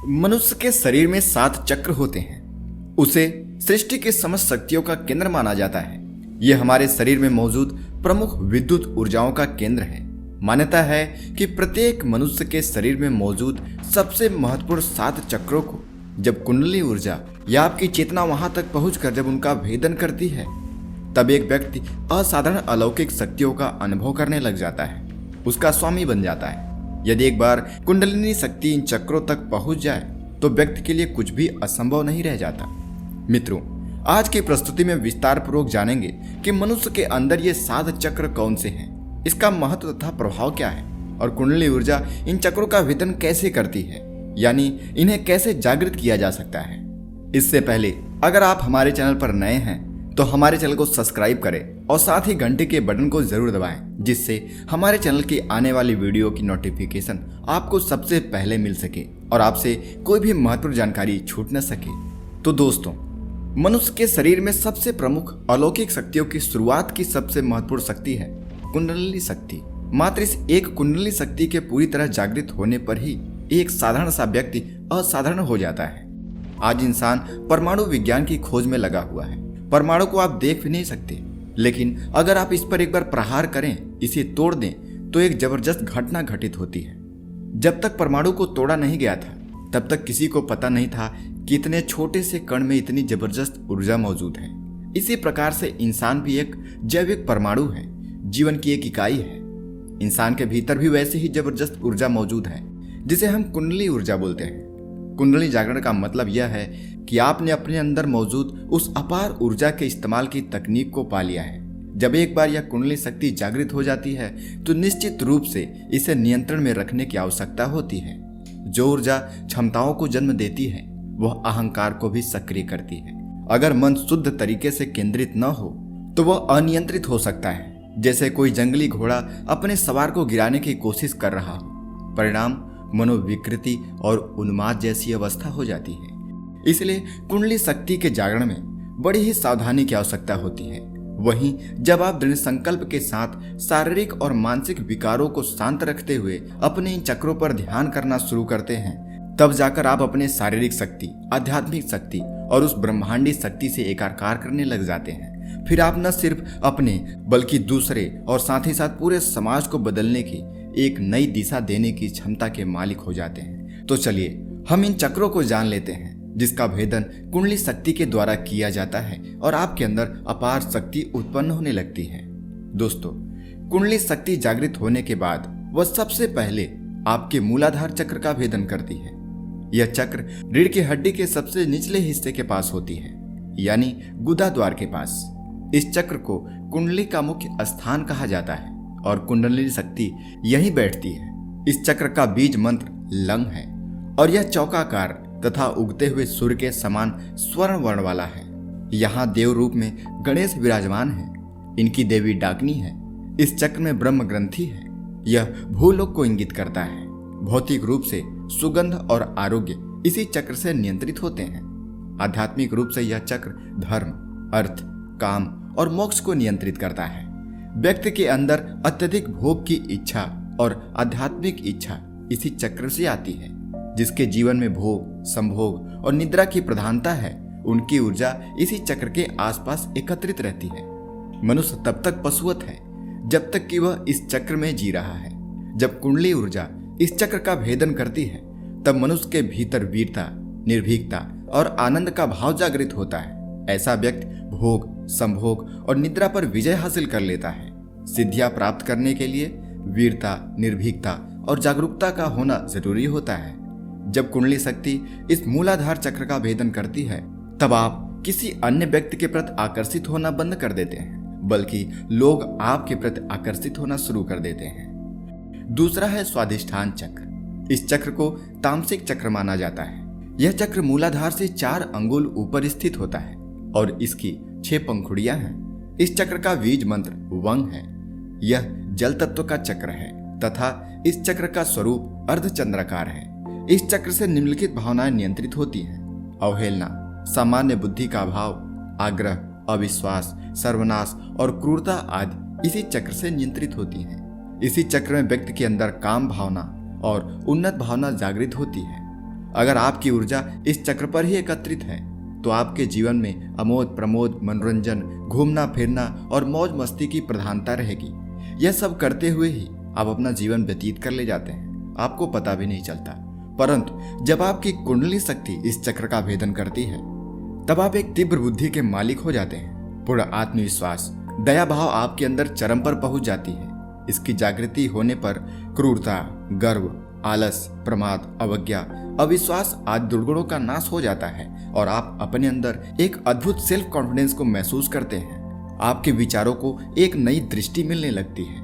मनुष्य के शरीर में 7 चक्र होते हैं। उसे सृष्टि की समस्त शक्तियों का केंद्र माना जाता है। ये हमारे शरीर में मौजूद प्रमुख विद्युत ऊर्जाओं का केंद्र है। मान्यता है कि प्रत्येक मनुष्य के शरीर में मौजूद सबसे महत्वपूर्ण 7 चक्रों को जब कुंडली ऊर्जा या आपकी चेतना वहां तक पहुंचकर जब उनका भेदन करती है, तब एक व्यक्ति असाधारण अलौकिक शक्तियों का अनुभव करने लग जाता है, उसका स्वामी बन जाता है। यदि एक बार कुंडलिनी शक्ति इन चक्रों तक पहुंच जाए तो व्यक्ति के लिए कुछ भी असंभव नहीं रह जाता। मित्रों, आज की प्रस्तुति में विस्तार पूर्वक जानेंगे कि मनुष्य के अंदर ये 7 चक्र कौन से हैं, इसका महत्व तथा प्रभाव क्या है और कुंडली ऊर्जा इन चक्रों का भेदन कैसे करती है, यानी इन्हें कैसे जागृत किया जा सकता है। इससे पहले अगर आप हमारे चैनल पर नए हैं तो हमारे चैनल को सब्सक्राइब करें और साथ ही घंटे के बटन को जरूर दबाएं, जिससे हमारे चैनल की आने वाली वीडियो की नोटिफिकेशन आपको सबसे पहले मिल सके और आपसे कोई भी महत्वपूर्ण जानकारी छूट न सके। तो दोस्तों, मनुष्य के शरीर में सबसे प्रमुख अलौकिक शक्तियों की शुरुआत की सबसे महत्वपूर्ण शक्ति है कुंडली शक्ति। मात्र इस एक कुंडली शक्ति के पूरी तरह जागृत होने पर ही एक साधारण सा व्यक्ति असाधारण हो जाता है। आज इंसान परमाणु विज्ञान की खोज में लगा हुआ है। परमाणु को आप देख भी नहीं सकते, लेकिन अगर आप इस पर एक बार प्रहार करें, इसे तोड़ दें, तो एक जबरदस्त घटना घटित होती है। जब तक परमाणु को तोड़ा नहीं गया था, तब तक किसी को पता नहीं था कि इतने छोटे से कण में इतनी जबरदस्त ऊर्जा मौजूद है। इसी प्रकार से इंसान भी एक जैविक परमाणु है, जीवन की एक इकाई है। इंसान के भीतर भी वैसे ही जबरदस्त ऊर्जा मौजूद है, जिसे हम कुंडली ऊर्जा बोलते हैं। कुंडली जागरण का मतलब यह है कि आपने अपने अंदर मौजूद उस अपार ऊर्जा के इस्तेमाल की तकनीक को पा लिया है। जब एक बार यह कुंडली शक्ति जागृत हो जाती है तो निश्चित रूप से इसे नियंत्रण में रखने की आवश्यकता होती है। जो ऊर्जा क्षमताओं को जन्म देती है वह अहंकार को भी सक्रिय करती है। अगर मन शुद्ध तरीके से केंद्रित न हो तो वह अनियंत्रित हो सकता है, जैसे कोई जंगली घोड़ा अपने सवार को गिराने की कोशिश कर रहा हो। परिणाम मनोविकृति और उन्माद जैसी अवस्था हो जाती है। इसलिए कुंडली शक्ति के जागरण में बड़ी ही सावधानी की आवश्यकता होती है। वहीं जब आप दृढ़ संकल्प के साथ शारीरिक और मानसिक विकारों को शांत रखते हुए अपने इन चक्रों पर ध्यान करना शुरू करते हैं, तब जाकर आप अपने शारीरिक शक्ति, आध्यात्मिक शक्ति और उस ब्रह्मांडी शक्ति से एकाकार करने लग जाते हैं। फिर आप न सिर्फ अपने बल्कि दूसरे और साथ ही साथ पूरे समाज को बदलने की एक नई दिशा देने की क्षमता के मालिक हो जाते हैं। तो चलिए हम इन चक्रों को जान लेते हैं, जिसका भेदन कुंडली शक्ति के द्वारा किया जाता है और आपके अंदर अपार शक्ति उत्पन्न होने लगती है। दोस्तों, कुंडली शक्ति जागृत होने के बाद वह सबसे पहले आपके मूलाधार चक्र का भेदन करती है। यह चक्र रीढ़ की हड्डी के सबसे निचले हिस्से के पास होती है, यानी गुदा द्वार के पास। इस चक्र को कुंडली का मुख्य स्थान कहा जाता है और कुंडली शक्ति यहीं बैठती है। इस चक्र का बीज मंत्र लंग है और यह चौकाकार तथा उगते हुए सूर्य के समान स्वर्ण वर्ण वाला है। यहाँ देव रूप में गणेश विराजमान है। इनकी देवी डाकिनी है। इस चक्र में ब्रह्म ग्रंथि है। यह भूलोक को इंगित करता है। भौतिक रूप से सुगंध और आरोग्य इसी चक्र से नियंत्रित होते हैं। आध्यात्मिक रूप से यह चक्र धर्म, अर्थ, काम और मोक्ष को नियंत्रित करता है। व्यक्ति के अंदर अत्यधिक भोग की इच्छा और आध्यात्मिक इच्छा इसी चक्र से आती है। जिसके जीवन में भोग, संभोग और निद्रा की प्रधानता है, उनकी ऊर्जा इसी चक्र के आसपास एकत्रित रहती है। मनुष्य तब तक पशुवत है जब तक कि वह इस चक्र में जी रहा है। जब कुंडली ऊर्जा इस चक्र का भेदन करती है, तब मनुष्य के भीतर वीरता, निर्भीकता और आनंद का भाव जागृत होता है। ऐसा व्यक्ति भोग, संभोग और निद्रा पर विजय हासिल कर लेता है। सिद्धियां प्राप्त करने के लिए वीरता, निर्भीकता और जागरूकता का होना जरूरी होता है। जब कुंडली शक्ति इस मूलाधार चक्र का भेदन करती है, तब आप किसी अन्य व्यक्ति के प्रति आकर्षित होना बंद कर देते हैं, बल्कि लोग आपके प्रति आकर्षित होना शुरू कर देते हैं। दूसरा है स्वाधिष्ठान चक्र। इस चक्र को तामसिक चक्र माना जाता है। यह चक्र मूलाधार से 4 अंगुल ऊपर स्थित होता है और इसकी 6 पंखुड़ियां हैं। इस चक्र का बीज मंत्र वंग है। यह जल तत्व का चक्र है तथा इस चक्र का स्वरूप अर्धचंद्राकार है। इस चक्र से निम्नलिखित भावनाएं नियंत्रित होती हैं: अवहेलना, सामान्य बुद्धि का अभाव, आग्रह, अविश्वास, सर्वनाश और क्रूरता आदि इसी चक्र से नियंत्रित होती हैं। इसी चक्र में व्यक्ति के अंदर काम भावना और उन्नत भावना जागृत होती है। अगर आपकी ऊर्जा इस चक्र पर ही एकत्रित है तो आपके जीवन में अमोद प्रमोद, मनोरंजन, घूमना फिरना और मौज मस्ती की प्रधानता रहेगी। यह सब करते हुए ही आप अपना जीवन व्यतीत कर ले जाते हैं, आपको पता भी नहीं चलता। परंतु जब आपकी कुंडली शक्ति इस चक्र का भेदन करती है तब आप एक तीव्र बुद्धि के मालिक हो जाते हैं। पूर्ण आत्मविश्वास, दया भाव आपके अंदर चरम पर पहुंच जाती है। इसकी जागृति होने पर क्रूरता, गर्व, आलस, प्रमाद, अवज्ञा, अविश्वास आदि दुर्गुणों का नाश हो जाता है और आप अपने अंदर एक अद्भुत सेल्फ कॉन्फिडेंस को महसूस करते हैं। आपके विचारों को एक नई दृष्टि मिलने लगती है।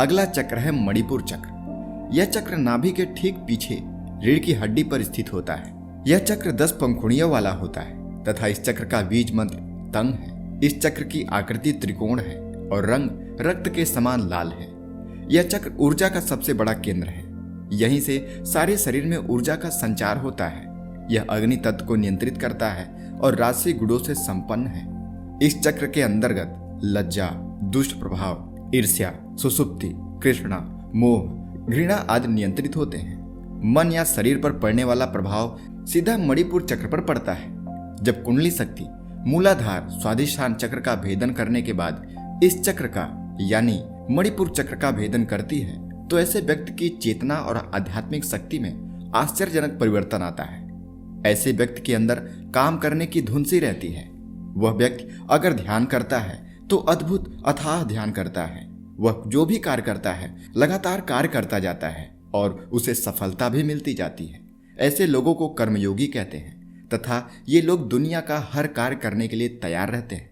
अगला चक्र है मणिपुर चक्र। यह चक्र नाभि के ठीक पीछे रीढ़ की हड्डी पर स्थित होता है। यह चक्र 10 पंखुड़ियों वाला होता है तथा इस चक्र का बीज मंत्र तंग है। इस चक्र की आकृति त्रिकोण है और रंग रक्त के समान लाल है। यह चक्र ऊर्जा का सबसे बड़ा केंद्र है। यहीं से सारे शरीर में ऊर्जा का संचार होता है। यह अग्नि तत्व को नियंत्रित करता है और राजसी गुणों से संपन्न है। इस चक्र के अंतर्गत लज्जा, दुष्ट प्रभाव, ईर्ष्या, सुसुप्ति, कृष्णा, मोह, घृणा आदि नियंत्रित होते हैं। मन या शरीर पर पड़ने वाला प्रभाव सीधा मणिपुर चक्र पर पड़ता है। जब कुंडली शक्ति मूलाधार स्वाधिष्ठान चक्र का भेदन करने के बाद इस चक्र का यानी मणिपुर चक्र का भेदन करती है तो ऐसे व्यक्ति की चेतना और आध्यात्मिक शक्ति में आश्चर्यजनक परिवर्तन आता है। ऐसे व्यक्ति के अंदर काम करने की धुन सी रहती है। वह व्यक्ति अगर ध्यान करता है तो अद्भुत अथाह ध्यान करता है। वह जो भी कार्य करता है लगातार कार्य करता जाता है और उसे सफलता भी मिलती जाती है। ऐसे लोगों को कर्मयोगी कहते हैं तथा ये लोग दुनिया का हर कार्य करने के लिए तैयार रहते हैं।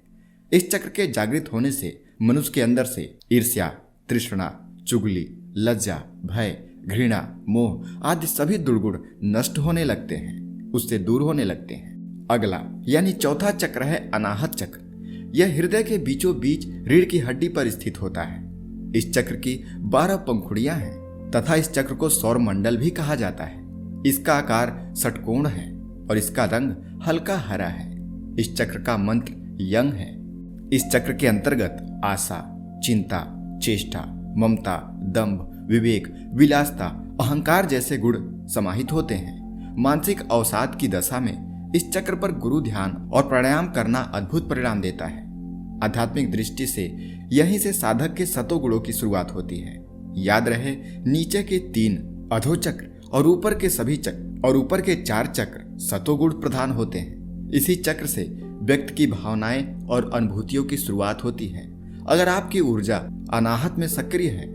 इस चक्र के जागृत होने से मनुष्य के अंदर से ईर्ष्या, तृष्णा, चुगली, लज्जा, भय, घृणा, मोह आदि सभी दुर्गुण नष्ट होने लगते हैं, उससे दूर होने लगते हैं। अगला यानी चौथा चक्र है अनाहत चक्र। यह हृदय के बीचों बीच रीढ़ की हड्डी पर स्थित होता है। इस चक्र की 12 पंखुड़ियां हैं तथा इस चक्र को सौर मंडल भी कहा जाता है। इसका आकार षटकोण है और इसका रंग हल्का हरा है। इस चक्र का मंत्र यंग है। इस चक्र के अंतर्गत आशा, चिंता, चेष्टा, ममता, दंभ, विवेक, विलासता, अहंकार जैसे गुण समाहित होते हैं। मानसिक अवसाद की दशा में इस चक्र पर गुरु ध्यान और प्राणायाम करना अद्भुत परिणाम देता है। आध्यात्मिक दृष्टि से यहीं से साधक के सतोगुणों की शुरुआत होती है। याद रहे, नीचे के 3 अधोचक्र और ऊपर के सभी चक्र और ऊपर के 4 चक्र सतोगुण प्रधान होते हैं। इसी चक्र से व्यक्ति की भावनाएं और अनुभूतियों की शुरुआत होती है। अगर आपकी ऊर्जा अनाहत में सक्रिय है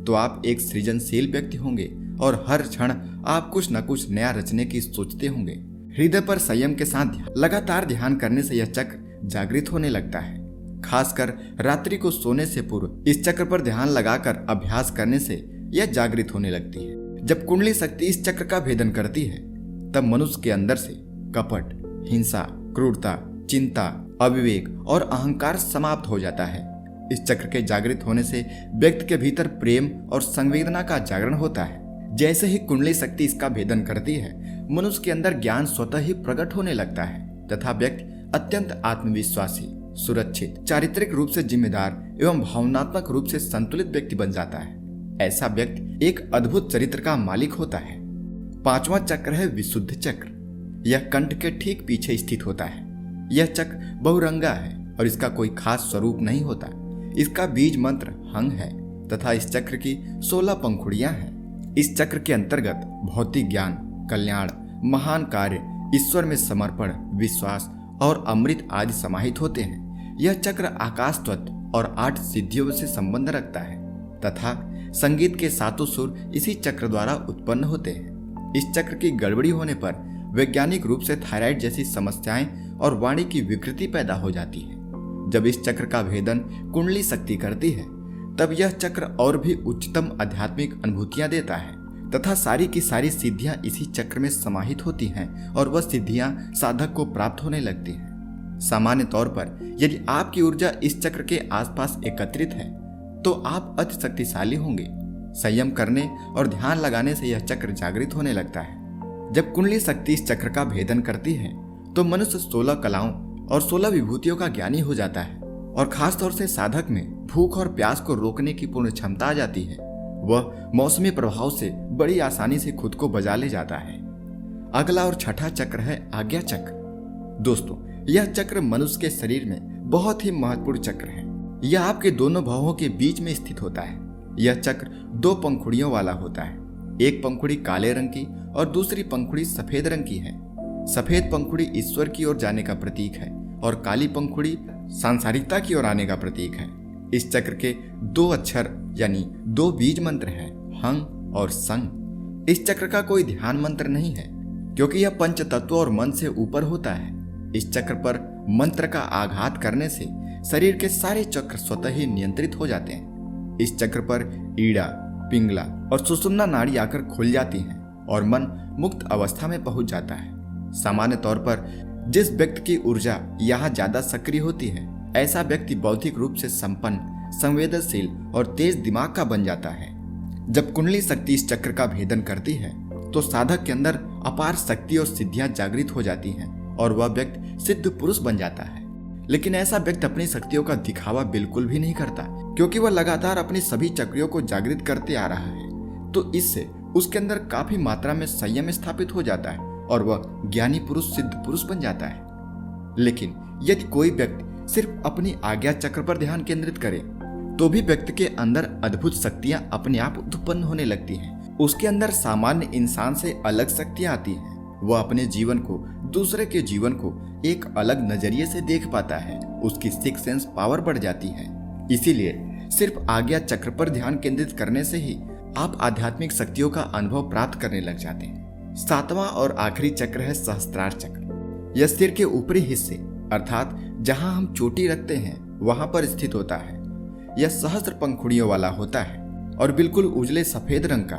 तो आप एक सृजनशील व्यक्ति होंगे और हर क्षण आप कुछ न कुछ नया रचने की सोचते होंगे। हृदय पर संयम के साथ लगातार ध्यान करने से यह चक्र जागृत होने लगता है। खासकर रात्रि को सोने से पूर्व इस चक्र पर ध्यान लगाकर अभ्यास करने से यह जागृत होने लगती है। जब कुंडली शक्ति इस चक्र का भेदन करती है तब मनुष्य के अंदर से कपट, हिंसा, क्रूरता, चिंता, अविवेक और अहंकार समाप्त हो जाता है। इस चक्र के जागृत होने से व्यक्ति के भीतर प्रेम और संवेदना का जागरण होता है। जैसे ही कुंडली शक्ति इसका भेदन करती है मनुष्य के अंदर ज्ञान स्वतः ही प्रकट होने लगता है तथा व्यक्ति अत्यंत आत्मविश्वासी, सुरक्षित, चारित्रिक रूप से जिम्मेदार एवं भावनात्मक रूप से संतुलित व्यक्ति बन जाता है। ऐसा व्यक्ति एक अद्भुत चरित्र का मालिक होता है। 5वां चक्र है विशुद्ध चक्र। यह कंठ के ठीक पीछे स्थित होता है। यह चक्र बहुरंगा है और इसका कोई खास स्वरूप नहीं होता। इसका बीज मंत्र हंग है तथा इस चक्र की 16 पंखुड़ियां हैं। इस चक्र के अंतर्गत भौतिक ज्ञान, कल्याण, महान कार्य, ईश्वर में समर्पण, विश्वास और अमृत आदि समाहित होते हैं। यह चक्र आकाश तत्व और 8 सिद्धियों से संबंध रखता है तथा संगीत के 7 सुर इसी चक्र द्वारा उत्पन्न होते हैं। इस चक्र की गड़बड़ी होने पर वैज्ञानिक रूप से थायराइड जैसी समस्याएं और वाणी की विकृति पैदा हो जाती है। जब इस चक्र का भेदन कुंडली शक्ति करती है तब यह चक्र और भी उच्चतम आध्यात्मिक अनुभूतियां देता है तथा सारी की सारी सिद्धियां इसी चक्र में समाहित होती हैं और वह सिद्धियां साधक को प्राप्त होने लगती हैं। सामान्य तौर पर यदि आपकी ऊर्जा इस चक्र के आसपास एकत्रित है तो आप अति शक्तिशाली होंगे। संयम करने और ध्यान लगाने से यह चक्र जागृत होने लगता है। जब कुंडली शक्ति इस चक्र का भेदन करती है तो मनुष्य 16 कलाओं और 16 विभूतियों का ज्ञानी हो जाता है और खास तौर से साधक में भूख और प्यास को रोकने की पूर्ण क्षमता आ जाती है। वह मौसमी प्रभाव से बड़ी आसानी से खुद को बचा ले जाता है। अगला और छठा चक्र है आज्ञा चक्र। दोस्तों, यह चक्र मनुष्य के शरीर में बहुत ही महत्वपूर्ण चक्र है। यह आपके दोनों भवों के बीच में स्थित होता है। यह चक्र 2 पंखुड़ियों वाला होता है। एक पंखुड़ी काले रंग की और दूसरी पंखुड़ी सफेद रंग की है। सफेद पंखुड़ी ईश्वर की ओर जाने का प्रतीक है और काली पंखुड़ी सांसारिकता की ओर आने का प्रतीक है। इस चक्र के 2 अक्षर यानी 2 बीज मंत्र हैं, हंग और संग। इस चक्र का कोई ध्यान मंत्र नहीं है क्योंकि यह पंच तत्व और मन से ऊपर होता है। इस चक्र पर मंत्र का आघात करने से शरीर के सारे चक्र स्वतः ही नियंत्रित हो जाते हैं। इस चक्र पर ईड़ा, पिंगला और सुषुम्ना नाड़ी आकर खुल जाती हैं और मन मुक्त अवस्था में पहुंच जाता है। सामान्य तौर पर जिस व्यक्ति की ऊर्जा यहाँ ज्यादा सक्रिय होती है, ऐसा व्यक्ति बौद्धिक रूप से संपन्न, संवेदनशील और तेज दिमाग का बन जाता है। जब कुंडली शक्ति इस चक्र का भेदन करती है तो साधक के अंदर अपार शक्ति और सिद्धियां जागृत हो जाती हैं और वह व्यक्ति सिद्ध पुरुष बन जाता है। लेकिन ऐसा व्यक्ति अपनी शक्तियों का दिखावा बिल्कुल भी नहीं करता क्योंकि वह लगातार अपनी सभी चक्रियों को जागृत करते आ रहा है। तो इससे उसके अंदर काफी मात्रा में संयम स्थापित हो जाता है और वह ज्ञानी पुरुष, सिद्ध पुरुष बन जाता है। लेकिन यदि कोई व्यक्ति सिर्फ अपनी आज्ञा चक्र पर ध्यान केंद्रित करे तो भी व्यक्ति के अंदर अद्भुत शक्तियां अपने आप उत्पन्न होने लगती हैं। उसके अंदर सामान्य इंसान से अलग शक्तियां आती हैं। वह अपने जीवन को, दूसरे के जीवन को एक अलग नजरिए से देख पाता है। उसकी सिक्स सेंस पावर बढ़ जाती है। इसीलिए सिर्फ आज्ञा चक्र पर ध्यान केंद्रित करने से ही आप आध्यात्मिक शक्तियों का अनुभव प्राप्त करने लग जाते हैं। 7वां और आखिरी चक्र है सहस्त्रार चक्र। यह सिर के ऊपरी हिस्से अर्थात जहां हम चोटी रखते हैं वहां पर स्थित होता है। यह सहस्त्र पंखुड़ियों वाला होता है और बिल्कुल उजले सफेद रंग का।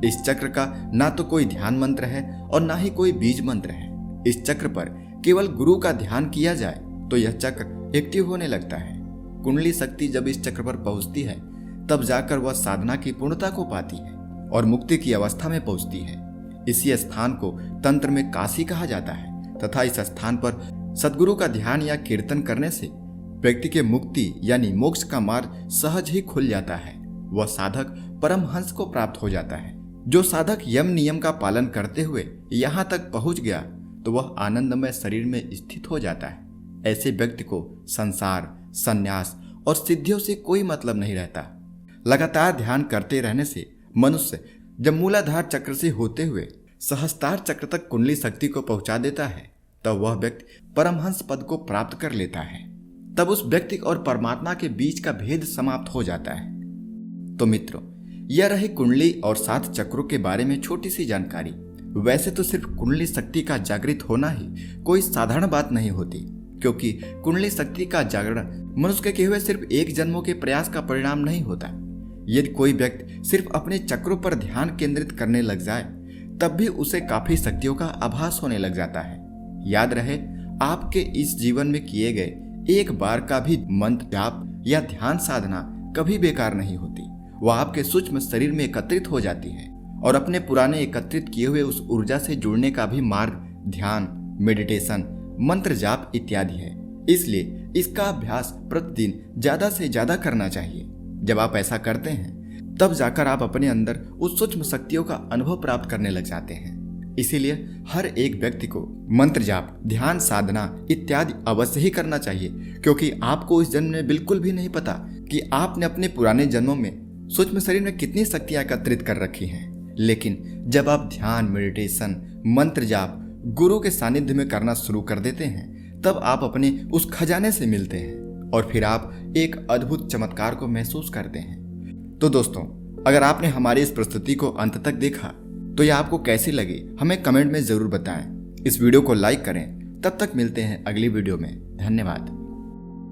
इस चक्र का ना तो कोई ध्यान मंत्र है और ना ही कोई बीज मंत्र है। इस चक्र पर केवल गुरु का ध्यान किया जाए तो यह चक्र एक्टिव होने लगता है। कुंडली शक्ति जब इस चक्र पर पहुंचती है तब जाकर वह साधना की पूर्णता को पाती है और मुक्ति की अवस्था में पहुंचती है। इसी स्थान को तंत्र में काशी कहा जाता है तथा इस स्थान पर सद्गुरु का ध्यान या कीर्तन करने से व्यक्ति के मुक्ति यानी मोक्ष का मार्ग सहज ही खुल जाता है। वह साधक परमहंस को प्राप्त हो जाता है। जो साधक यम नियम का पालन करते हुए यहाँ तक पहुंच गया तो वह आनंदमय शरीर में स्थित हो जाता है। ऐसे व्यक्ति को संसार, संन्यास और सिद्धियों से कोई मतलब नहीं रहता। लगातार ध्यान करते रहने से मनुष्य जब मूलाधार चक्र से होते हुए सहस्त्रार चक्र तक कुंडली शक्ति को पहुंचा देता है तब वह व्यक्ति परमहंस पद को प्राप्त कर लेता है। तब उस व्यक्ति और परमात्मा के बीच का भेद समाप्त हो जाता है। तो मित्रों, यह रही कुंडली और 7 चक्रों के बारे में छोटी सी जानकारी। वैसे तो सिर्फ कुंडली शक्ति का जागृत होना ही कोई साधारण बात नहीं होती क्योंकि कुंडली शक्ति का जागरण मनुष्य के हुए सिर्फ एक जन्मों के प्रयास का परिणाम नहीं होता। यदि कोई व्यक्ति सिर्फ अपने चक्रों पर ध्यान केंद्रित करने लग जाए तब भी उसे काफी शक्तियों का आभास होने लग जाता है। याद रहे, आपके इस जीवन में किए गए एक बार का भी मंत्र जाप या ध्यान साधना कभी बेकार नहीं होती। वह आपके सूक्ष्म शरीर में एकत्रित हो जाती है और अपने पुराने एकत्रित किए हुए उस ऊर्जा से जुड़ने का भी मार्ग ध्यान, मेडिटेशन, मंत्र जाप इत्यादि है। इसलिए इसका अभ्यास प्रतिदिन ज्यादा से ज्यादा करना चाहिए। जब आप ऐसा करते हैं तब जाकर आप अपने अंदर उस सूक्ष्म शक्तियों का अनुभव प्राप्त करने लग जाते हैं। इसीलिए हर एक व्यक्ति को मंत्र जाप, ध्यान साधना इत्यादि अवश्य ही करना चाहिए क्योंकि आपको इस जन्म में बिल्कुल भी नहीं पता कि आपने अपने पुराने जन्मों में सूक्ष्म शरीर में कितनी शक्तियां एकत्रित कर रखी हैं। लेकिन जब आप ध्यान, मेडिटेशन, मंत्र जाप गुरु के सानिध्य में करना शुरू कर देते हैं तब आप अपने उस खजाने से मिलते हैं और फिर आप एक अद्भुत चमत्कार को महसूस करते हैं। तो दोस्तों, अगर आपने हमारी इस प्रस्तुति को अंत तक देखा तो यह आपको कैसी लगी हमें कमेंट में जरूर बताएं। इस वीडियो को लाइक करें। तब तक मिलते हैं अगली वीडियो में। धन्यवाद।